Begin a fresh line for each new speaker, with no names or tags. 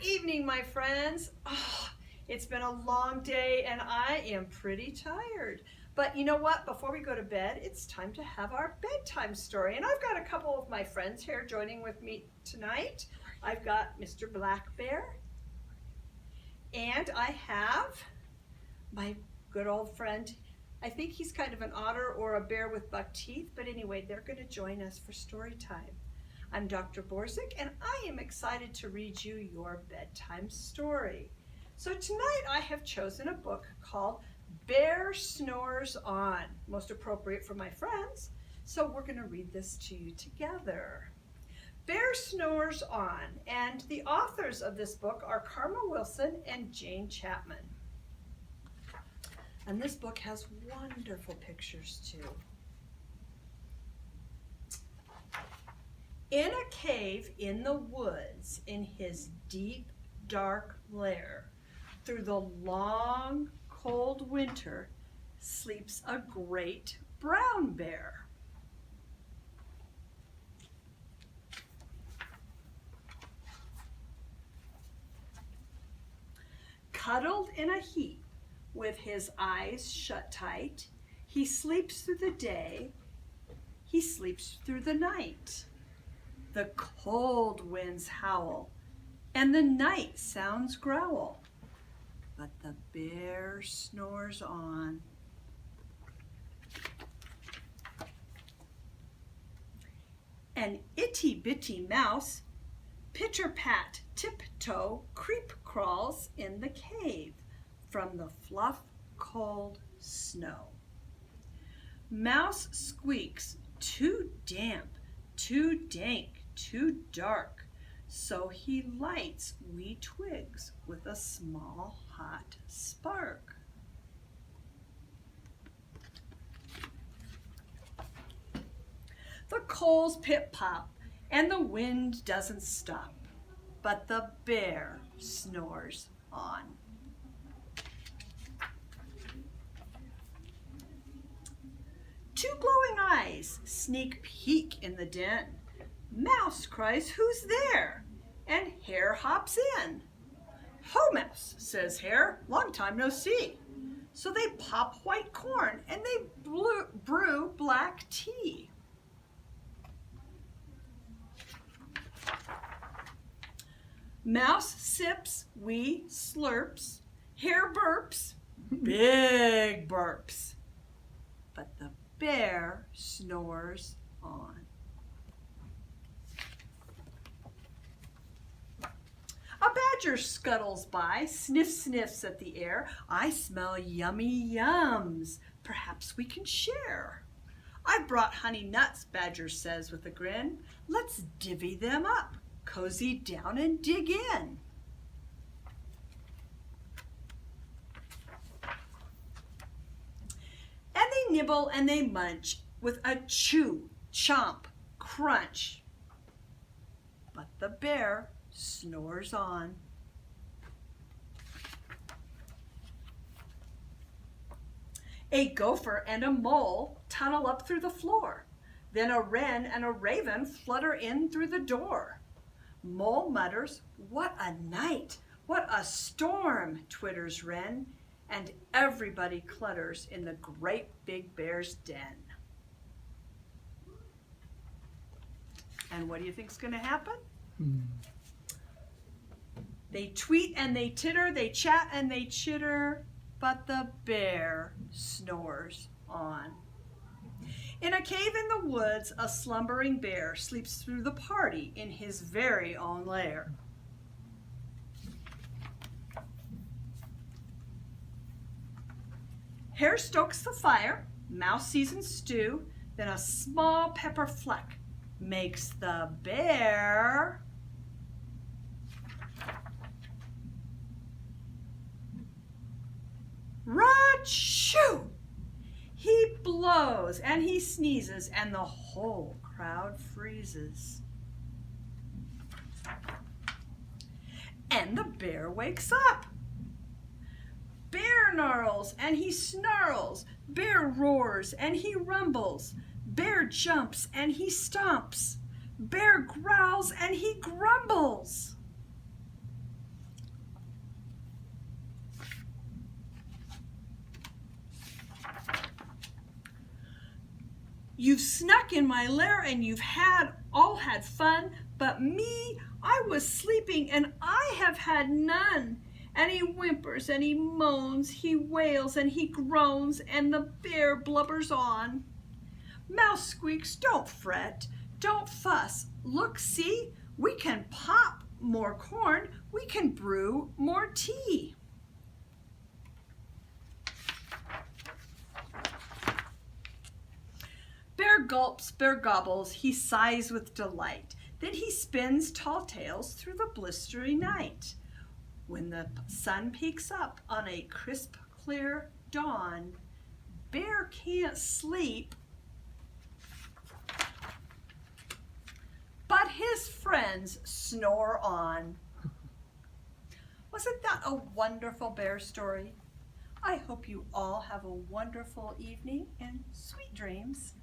evening, my friends. Oh, it's been a long day and I am pretty tired. But you know what? Before we go to bed, it's time to have our bedtime story. And I've got a couple of my friends here joining with me tonight. I've got Mr. Black Bear, and I have my good old friend. I think he's kind of an otter or a bear with buck teeth, but anyway, they're going to join us for story time. I'm Dr. Borzych, and I am excited to read you your bedtime story. So tonight I have chosen a book called Bear Snores On, most appropriate for my friends. So we're going to read this to you together. Bear Snores On, and the authors of this book are Karma Wilson and Jane Chapman. And this book has wonderful pictures too. In a cave in the woods, in his deep, dark lair, through the long, cold winter, sleeps a great brown bear. Cuddled in a heap, with his eyes shut tight, he sleeps through the day, he sleeps through the night. The cold winds howl, and the night sounds growl, but the bear snores on. An itty-bitty mouse, pitter-pat, tiptoe, creep-crawls in the cave from the fluff, cold snow. Mouse squeaks, too damp, too dank, too dark, so he lights wee twigs with a small hot spark. The coals pip-pop and the wind doesn't stop, but the bear snores on. Two glowing eyes sneak peek in the den. Mouse cries, "Who's there?" And Hare hops in. "Ho, Mouse," says Hare, "long time no see." So they pop white corn and they brew black tea. Mouse sips, wee slurps, Hare burps, big burps, but the bear snores on. A badger scuttles by, sniffs at the air. "I smell yummy yums. Perhaps we can share." "I've brought honey nuts," Badger says with a grin. "Let's divvy them up, cozy down and dig in." And they nibble and they munch with a chew, chomp, crunch. But the bear snores on. A gopher and a mole tunnel up through the floor. Then a wren and a raven flutter in through the door. Mole mutters, "What a night! What a storm!" twitters wren, and everybody clutters in the great big bear's den. And what do you think's going to happen? They tweet and they titter, they chat and they chitter, but the bear snores on. In a cave in the woods, a slumbering bear sleeps through the party in his very own lair. Hare stokes the fire, Mouse seasons stew, then a small pepper fleck makes the bear Ra-choo! He blows and he sneezes and the whole crowd freezes. And the bear wakes up. Bear gnarls and he snarls. Bear roars and he rumbles. Bear jumps and he stomps. Bear growls and he grumbles. You've snuck in my lair and you've all had fun, but me, I was sleeping and I have had none. And he whimpers and he moans, he wails and he groans, and the bear blubbers on. Mouse squeaks, don't fret, don't fuss. Look, see, we can pop more corn, we can brew more tea. Bear gulps, bear gobbles, he sighs with delight. Then he spins tall tales through the blistery night. When the sun peeks up on a crisp, clear dawn, Bear can't sleep, but his friends snore on. Wasn't that a wonderful bear story? I hope you all have a wonderful evening and sweet dreams.